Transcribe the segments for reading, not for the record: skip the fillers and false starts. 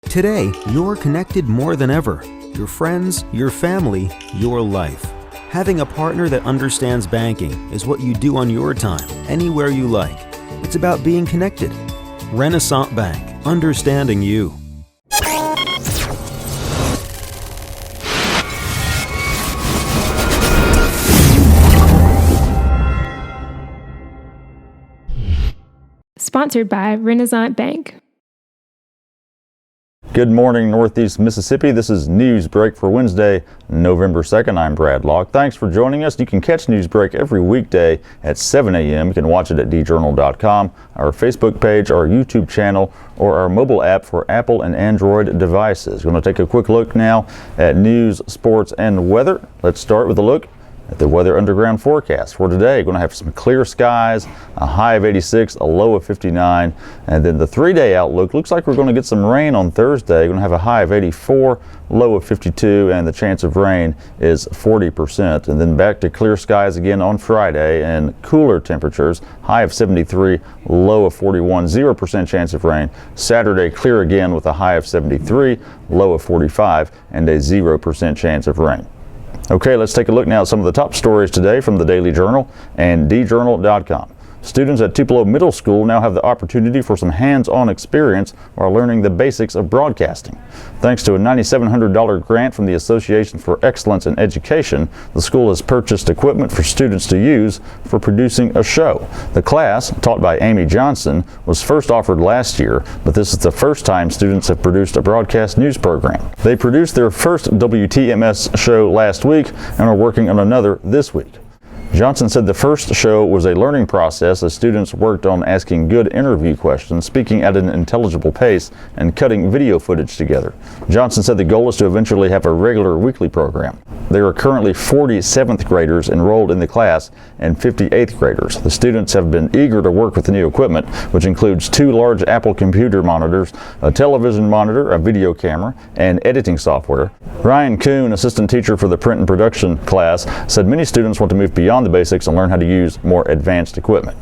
Today, you're connected more than ever. Your friends, your family, your life. Having a partner that understands banking is what you do on your time, anywhere you like. It's about being connected. Renaissance Bank, understanding you. Sponsored by Renaissance Bank. Good morning, Northeast Mississippi. This is Newsbreak for Wednesday, November 2nd. I'm Brad Locke. Thanks for joining us. You can catch Newsbreak every weekday at 7 a.m. You can watch it at djournal.com, our Facebook page, our YouTube channel, or our mobile app for Apple and Android devices. We're going to take a quick look now at news, sports, and weather. Let's start with a look at the weather underground forecast for today. We're going to have some clear skies, a high of 86, a low of 59, and then the 3-day outlook looks like we're going to get some rain on Thursday. We're going to have a high of 84, low of 52, and the chance of rain is 40%. And then back to clear skies again on Friday and cooler temperatures, high of 73, low of 41, 0% chance of rain. Saturday clear again with a high of 73, low of 45, and a 0% chance of rain. Okay, let's take a look now at some of the top stories today from the Daily Journal and djournal.com. Students at Tupelo Middle School now have the opportunity for some hands-on experience while learning the basics of broadcasting. Thanks to a $9,700 grant from the Association for Excellence in Education, the school has purchased equipment for students to use for producing a show. The class, taught by Amy Johnson, was first offered last year, but this is the first time students have produced a broadcast news program. They produced their first WTMS show last week and are working on another this week. Johnson said the first show was a learning process as students worked on asking good interview questions, speaking at an intelligible pace, and cutting video footage together. Johnson said the goal is to eventually have a regular weekly program. There are currently 40 7th graders enrolled in the class and 50 8th graders. The students have been eager to work with the new equipment, which includes 2 large Apple computer monitors, a television monitor, a video camera, and editing software. Ryan Kuhn, assistant teacher for the print and production class, said many students want to move beyond the basics and learn how to use more advanced equipment.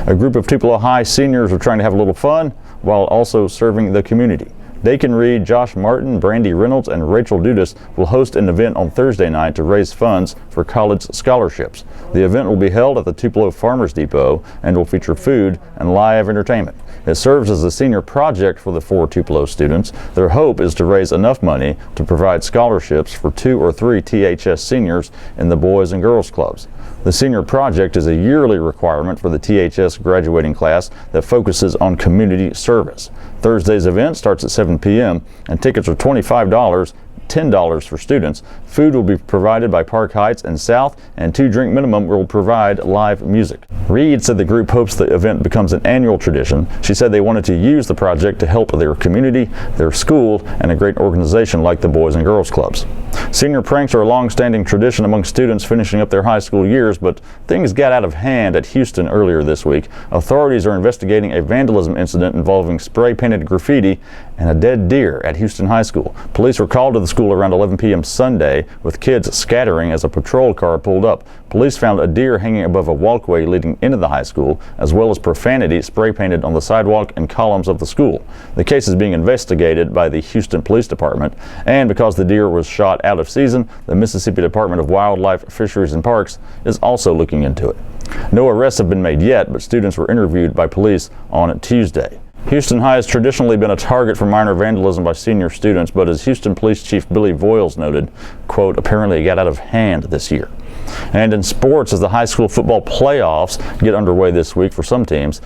A group of Tupelo High seniors are trying to have a little fun while also serving the community. Dakin Reed, Josh Martin, Brandy Reynolds, and Rachel Dudas will host an event on Thursday night to raise funds for college scholarships. The event will be held at the Tupelo Farmers Depot and will feature food and live entertainment. It serves as a senior project for the 4 Tupelo students. Their hope is to raise enough money to provide scholarships for 2 or 3 THS seniors in the Boys and Girls Clubs. The senior project is a yearly requirement for the THS graduating class that focuses on community service. Thursday's event starts at 7 p.m. and tickets are $25, $10 for students. Food will be provided by Park Heights and South, and 2-drink minimum will provide live music. Reed said the group hopes the event becomes an annual tradition. She said they wanted to use the project to help their community, their school, and a great organization like the Boys and Girls Clubs. Senior pranks are a long-standing tradition among students finishing up their high school years, but things got out of hand at Houston earlier this week. Authorities are investigating a vandalism incident involving spray-painted graffiti and a dead deer at Houston High School. Police were called to the school around 11 p.m. Sunday with kids scattering as a patrol car pulled up. Police found a deer hanging above a walkway leading into the high school, as well as profanity spray-painted on the sidewalk and columns of the school. The case is being investigated by the Houston Police Department, and because the deer was shot out of season, the Mississippi Department of Wildlife, Fisheries, and Parks is also looking into it. No arrests have been made yet, but students were interviewed by police on Tuesday. Houston High has traditionally been a target for minor vandalism by senior students, but as Houston Police Chief Billy Voiles noted, quote, apparently it got out of hand this year. And in sports, as the high school football playoffs get underway this week for some teams,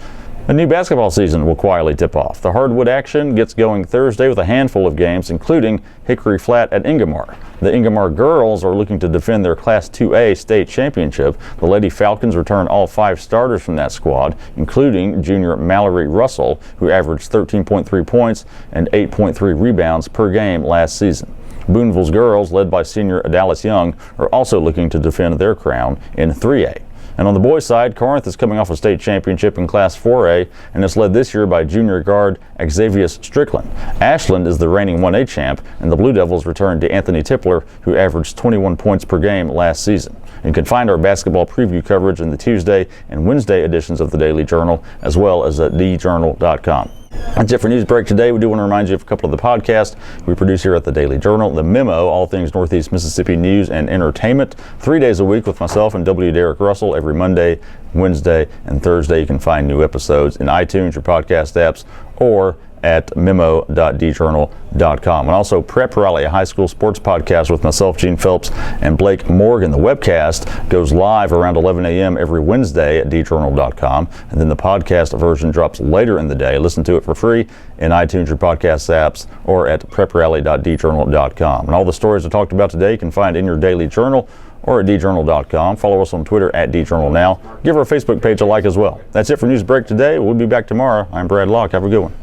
a new basketball season will quietly tip off. The hardwood action gets going Thursday with a handful of games, including Hickory Flat at Ingomar. The Ingomar girls are looking to defend their Class 2A state championship. The Lady Falcons return all 5 starters from that squad, including junior Mallory Russell, who averaged 13.3 points and 8.3 rebounds per game last season. Boonville's girls, led by senior Adalis Young, are also looking to defend their crown in 3A. And on the boys' side, Corinth is coming off a state championship in Class 4A and is led this year by junior guard Xavier Strickland. Ashland is the reigning 1A champ, and the Blue Devils return to Anthony Tipler, who averaged 21 points per game last season. You can find our basketball preview coverage in the Tuesday and Wednesday editions of the Daily Journal, as well as at djournal.com. That's it for Newsbreak today. We do want to remind you of a couple of the podcasts we produce here at the Daily Journal. The Memo, all things Northeast Mississippi news and entertainment, 3 days a week with myself and W. Derek Russell every Monday, Wednesday, and Thursday. You can find new episodes in iTunes, your podcast apps, or at memo.djournal.com. And also Prep Rally, a high school sports podcast with myself, Gene Phelps, and Blake Morgan. The webcast goes live around 11 a.m. every Wednesday at djournal.com, and then the podcast version drops later in the day. Listen to it for free in iTunes, your podcast apps, or at preprally.djournal.com. And all the stories I talked about today you can find in your daily journal or at djournal.com. Follow us on Twitter at djournalnow. Give our Facebook page a like as well. That's it for Newsbreak today. We'll be back tomorrow. I'm Brad Locke. Have a good one.